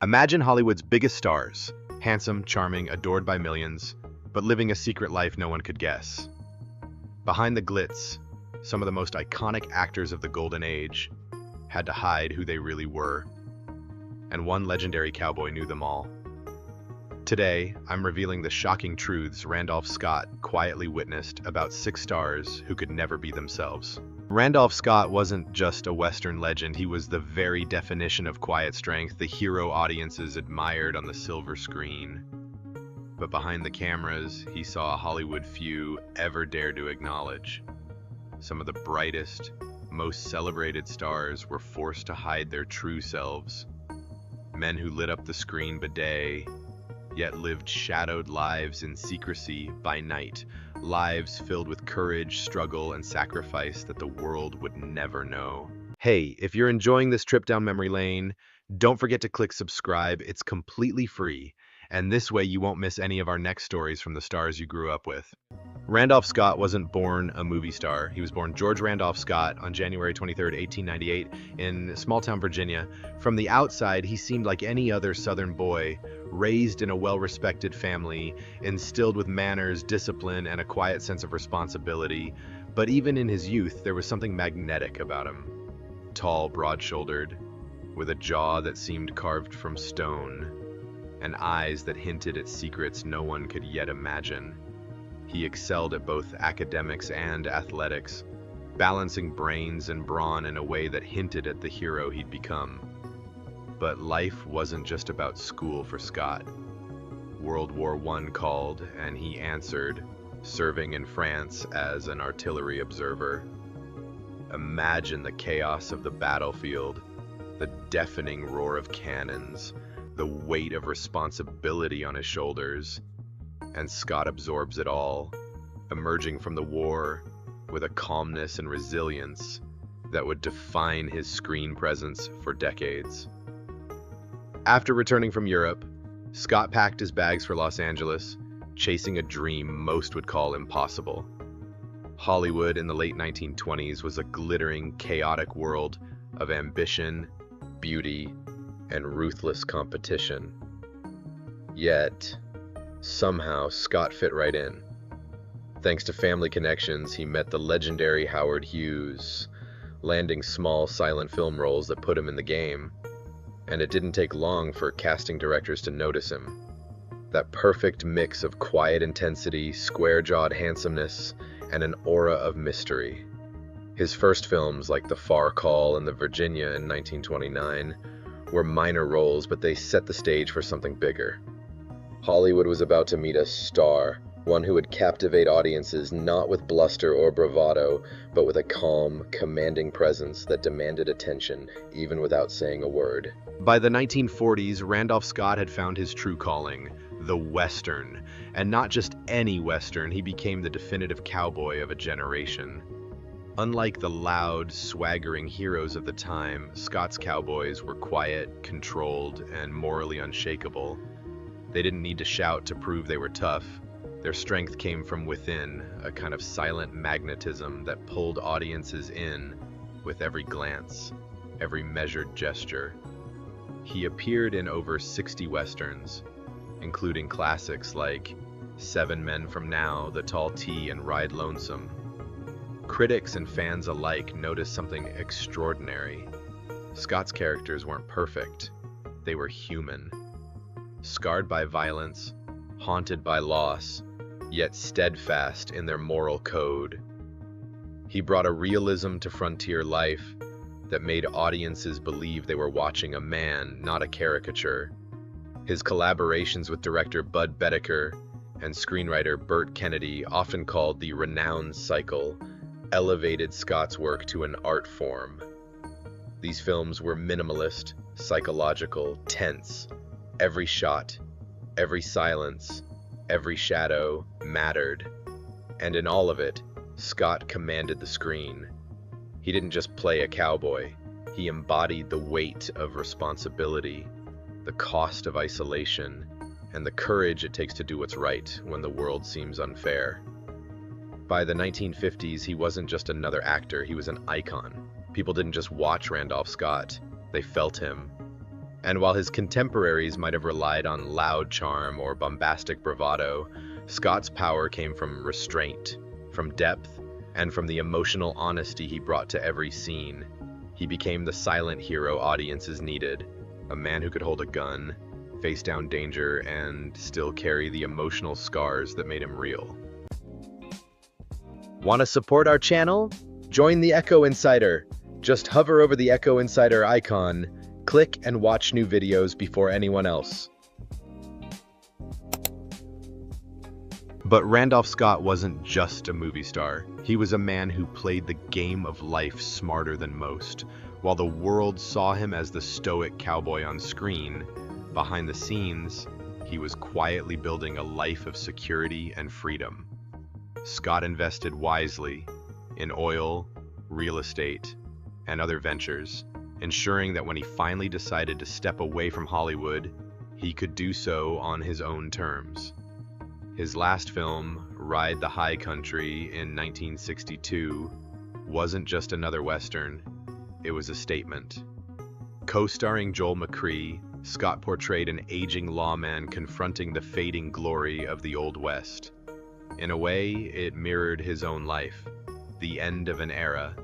Imagine Hollywood's biggest stars, handsome, charming, adored by millions, but living a secret life no one could guess. Behind the glitz, some of the most iconic actors of the golden age had to hide who they really were, and one legendary cowboy knew them all. Today, I'm revealing the shocking truths Randolph Scott quietly witnessed about six stars who could never be themselves. Randolph Scott wasn't just a Western legend, he was the very definition of quiet strength, the hero audiences admired on the silver screen. But behind the cameras, he saw a Hollywood few ever dared to acknowledge. Some of the brightest, most celebrated stars were forced to hide their true selves. Men who lit up the screen by day, yet lived shadowed lives in secrecy by night, lives filled with courage, struggle, and sacrifice that the world would never know. Hey, if you're enjoying this trip down memory lane, don't forget to click subscribe. It's completely free, and this way you won't miss any of our next stories from the stars you grew up with. Randolph Scott wasn't born a movie star. He was born George Randolph Scott on January 23, 1898, in small-town Virginia. From the outside, he seemed like any other Southern boy, raised in a well-respected family, instilled with manners, discipline, and a quiet sense of responsibility. But even in his youth, there was something magnetic about him. Tall, broad-shouldered, with a jaw that seemed carved from stone, and eyes that hinted at secrets no one could yet imagine. He excelled at both academics and athletics, balancing brains and brawn in a way that hinted at the hero he'd become. But life wasn't just about school for Scott. World War I called, and he answered, serving in France as an artillery observer. Imagine the chaos of the battlefield, the deafening roar of cannons, the weight of responsibility on his shoulders. And Scott absorbs it all, emerging from the war with a calmness and resilience that would define his screen presence for decades. After returning from Europe, Scott packed his bags for Los Angeles, chasing a dream most would call impossible. Hollywood in the late 1920s was a glittering, chaotic world of ambition, beauty, and ruthless competition. Yet, somehow, Scott fit right in. Thanks to family connections, he met the legendary Howard Hughes, landing small, silent film roles that put him in the game. And it didn't take long for casting directors to notice him. That perfect mix of quiet intensity, square-jawed handsomeness, and an aura of mystery. His first films, like The Far Call and The Virginia in 1929, were minor roles, but they set the stage for something bigger. Hollywood was about to meet a star, one who would captivate audiences not with bluster or bravado, but with a calm, commanding presence that demanded attention, even without saying a word. By the 1940s, Randolph Scott had found his true calling, the Western. And not just any Western, he became the definitive cowboy of a generation. Unlike the loud, swaggering heroes of the time, Scott's cowboys were quiet, controlled, and morally unshakable. They didn't need to shout to prove they were tough. Their strength came from within, a kind of silent magnetism that pulled audiences in with every glance, every measured gesture. He appeared in over 60 westerns, including classics like 7 Men from Now, The Tall T, and Ride Lonesome. Critics and fans alike noticed something extraordinary. Scott's characters weren't perfect. They were human. Scarred by violence, haunted by loss, yet steadfast in their moral code. He brought a realism to frontier life that made audiences believe they were watching a man, not a caricature. His collaborations with director Bud Boetticher and screenwriter Burt Kennedy, often called the Renowned Cycle, elevated Scott's work to an art form. These films were minimalist, psychological, tense. Every shot, every silence, every shadow mattered. And in all of it, Scott commanded the screen. He didn't just play a cowboy. He embodied the weight of responsibility, the cost of isolation, and the courage it takes to do what's right when the world seems unfair. By the 1950s, he wasn't just another actor, he was an icon. People didn't just watch Randolph Scott, they felt him. And while his contemporaries might have relied on loud charm or bombastic bravado, Scott's power came from restraint, from depth, and from the emotional honesty he brought to every scene. He became the silent hero audiences needed, a man who could hold a gun, face down danger, and still carry the emotional scars that made him real. Want to support our channel? Join the Echo Insider. Just hover over the Echo Insider icon, click and watch new videos before anyone else. But Randolph Scott wasn't just a movie star. He was a man who played the game of life smarter than most. While the world saw him as the stoic cowboy on screen, behind the scenes, he was quietly building a life of security and freedom. Scott invested wisely in oil, real estate, and other ventures, ensuring that when he finally decided to step away from Hollywood, he could do so on his own terms. His last film, Ride the High Country in 1962, wasn't just another Western, it was a statement. Co-starring Joel McCrea, Scott portrayed an aging lawman confronting the fading glory of the Old West. In a way, it mirrored his own life, the end of an era,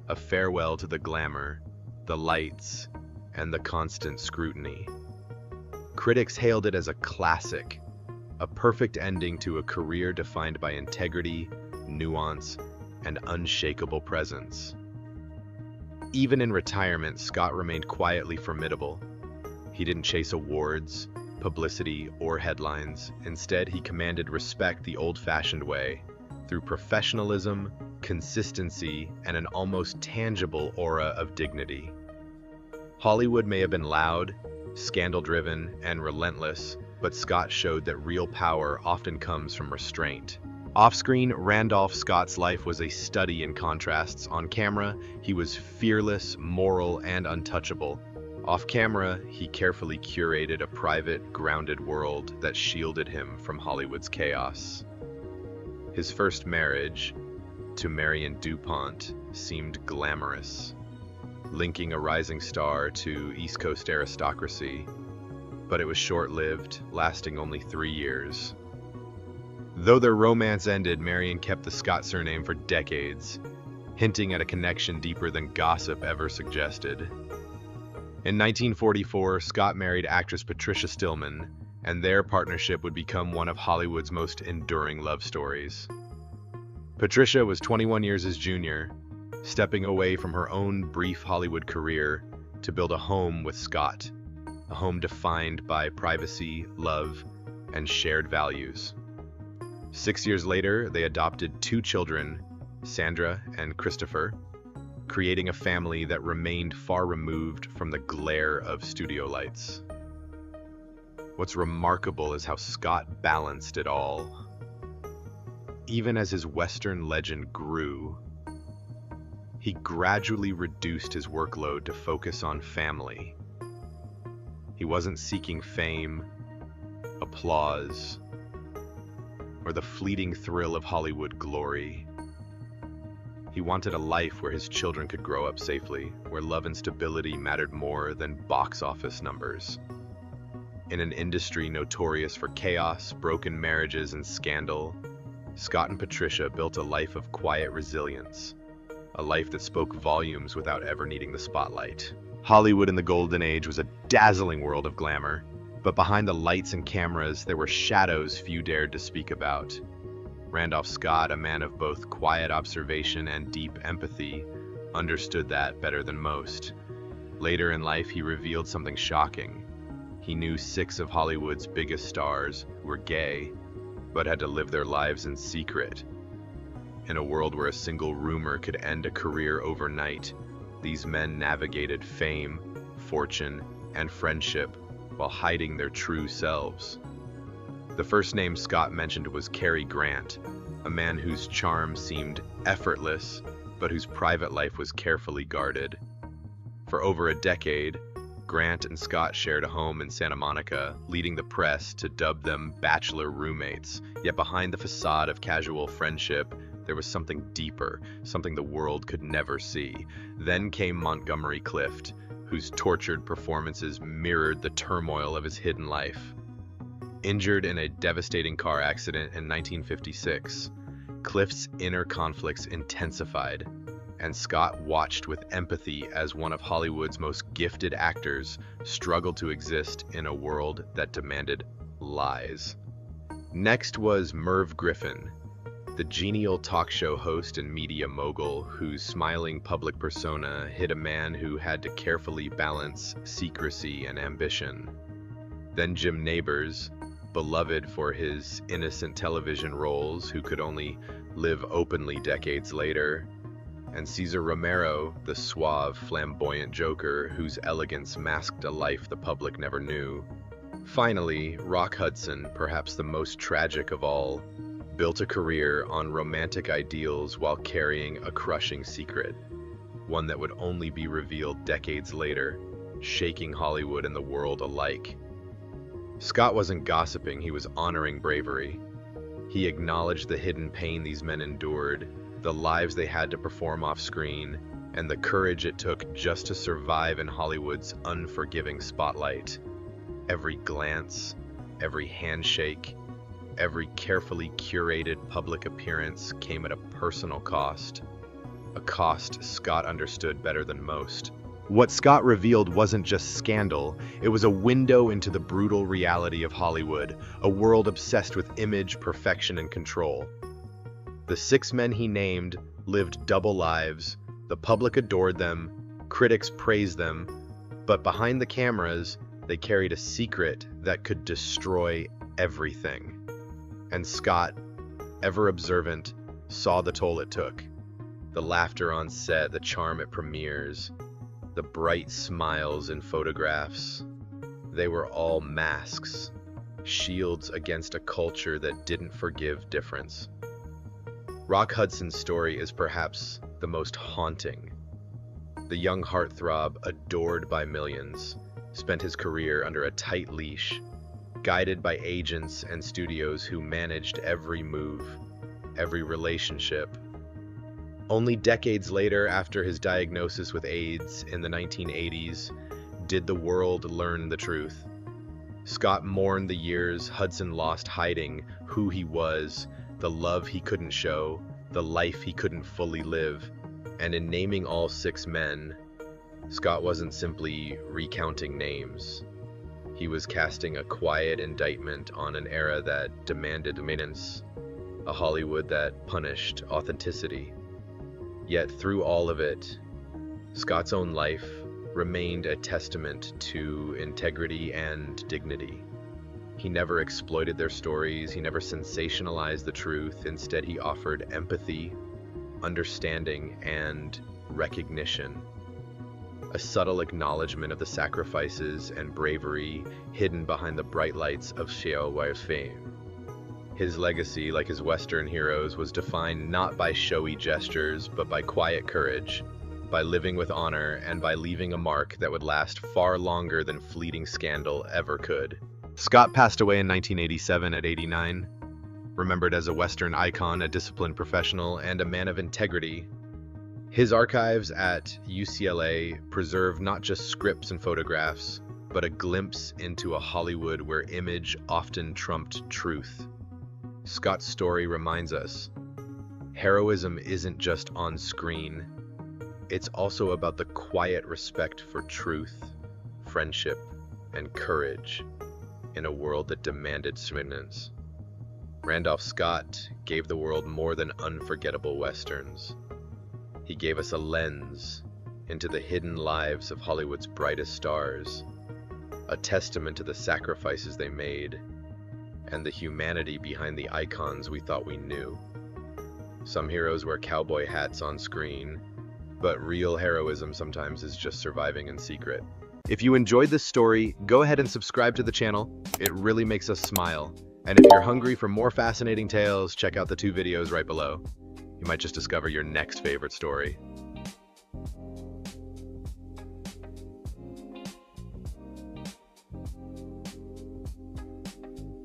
a farewell to the glamour, the lights, and the constant scrutiny. Critics hailed it as a classic, a perfect ending to a career defined by integrity, nuance, and unshakable presence. Even in retirement, Scott remained quietly formidable. He didn't chase awards, publicity, or headlines. Instead, he commanded respect the old-fashioned way, through professionalism, consistency, and an almost tangible aura of dignity. Hollywood may have been loud, scandal-driven, and relentless, but Scott showed that real power often comes from restraint. Off-screen, Randolph Scott's life was a study in contrasts. On camera, he was fearless, moral, and untouchable. Off-camera, he carefully curated a private, grounded world that shielded him from Hollywood's chaos. His first marriage, to Marion DuPont, seemed glamorous, linking a rising star to East Coast aristocracy. But it was short-lived, lasting only 3 years. Though their romance ended, Marion kept the Scott surname for decades, hinting at a connection deeper than gossip ever suggested. In 1944, Scott married actress Patricia Stillman, and their partnership would become one of Hollywood's most enduring love stories. Patricia was 21 years his junior, stepping away from her own brief Hollywood career to build a home with Scott. A home defined by privacy, love, and shared values. 6 years later, they adopted 2 children, Sandra and Christopher, creating a family that remained far removed from the glare of studio lights. What's remarkable is how Scott balanced it all. Even as his Western legend grew, he gradually reduced his workload to focus on family. He wasn't seeking fame, applause, or the fleeting thrill of Hollywood glory. He wanted a life where his children could grow up safely, where love and stability mattered more than box office numbers. In an industry notorious for chaos, broken marriages, and scandal, Scott and Patricia built a life of quiet resilience, a life that spoke volumes without ever needing the spotlight. Hollywood in the golden age was a dazzling world of glamour, but behind the lights and cameras there were shadows few dared to speak about. Randolph Scott, a man of both quiet observation and deep empathy, understood that better than most. Later in life, he revealed something shocking. He knew 6 of Hollywood's biggest stars were gay, but had to live their lives in secret. In a world where a single rumor could end a career overnight, these men navigated fame, fortune, and friendship while hiding their true selves. The first name Scott mentioned was Cary Grant, a man whose charm seemed effortless, but whose private life was carefully guarded. For over a decade, Grant and Scott shared a home in Santa Monica, leading the press to dub them bachelor roommates. Yet behind the facade of casual friendship, there was something deeper, something the world could never see. Then came Montgomery Clift, whose tortured performances mirrored the turmoil of his hidden life. Injured in a devastating car accident in 1956, Clift's inner conflicts intensified, and Scott watched with empathy as one of Hollywood's most gifted actors struggled to exist in a world that demanded lies. Next was Merv Griffin, the genial talk show host and media mogul whose smiling public persona hid a man who had to carefully balance secrecy and ambition. Then Jim Nabors, beloved for his innocent television roles who could only live openly decades later, and Cesar Romero, the suave, flamboyant Joker whose elegance masked a life the public never knew. Finally, Rock Hudson, perhaps the most tragic of all, built a career on romantic ideals while carrying a crushing secret, one that would only be revealed decades later, shaking Hollywood and the world alike. Scott wasn't gossiping, he was honoring bravery. He acknowledged the hidden pain these men endured, the lives they had to perform off screen, and the courage it took just to survive in Hollywood's unforgiving spotlight. Every glance, every handshake, every carefully curated public appearance came at a personal cost, a cost Scott understood better than most. What Scott revealed wasn't just scandal, it was a window into the brutal reality of Hollywood, a world obsessed with image, perfection, and control. The 6 men he named lived double lives. The public adored them, critics praised them, but behind the cameras, they carried a secret that could destroy everything. And Scott, ever observant, saw the toll it took. The laughter on set, the charm at premieres, the bright smiles in photographs. They were all masks, shields against a culture that didn't forgive difference. Rock Hudson's story is perhaps the most haunting. The young heartthrob, adored by millions, spent his career under a tight leash, guided by agents and studios who managed every move, every relationship. Only decades later, after his diagnosis with AIDS in the 1980s, did the world learn the truth. Scott mourned the years Hudson lost hiding who he was, the love he couldn't show, the life he couldn't fully live, and in naming all 6 men, Scott wasn't simply recounting names. He was casting a quiet indictment on an era that demanded dominance, a Hollywood that punished authenticity. Yet through all of it, Scott's own life remained a testament to integrity and dignity. He never exploited their stories, he never sensationalized the truth. Instead, he offered empathy, understanding, and recognition. A subtle acknowledgement of the sacrifices and bravery hidden behind the bright lights of Xiaohui's fame. His legacy, like his Western heroes, was defined not by showy gestures, but by quiet courage, by living with honor, and by leaving a mark that would last far longer than fleeting scandal ever could. Scott passed away in 1987 at 89, remembered as a Western icon, a disciplined professional, and a man of integrity. His archives at UCLA preserve not just scripts and photographs, but a glimpse into a Hollywood where image often trumped truth. Scott's story reminds us, heroism isn't just on screen, it's also about the quiet respect for truth, friendship, and courage in a world that demanded surveillance. Randolph Scott gave the world more than unforgettable westerns. He gave us a lens into the hidden lives of Hollywood's brightest stars, a testament to the sacrifices they made, and the humanity behind the icons we thought we knew. Some heroes wear cowboy hats on screen, but real heroism sometimes is just surviving in secret. If you enjoyed this story, go ahead and subscribe to the channel. It really makes us smile. And if you're hungry for more fascinating tales, check out the 2 videos right below. You might just discover your next favorite story.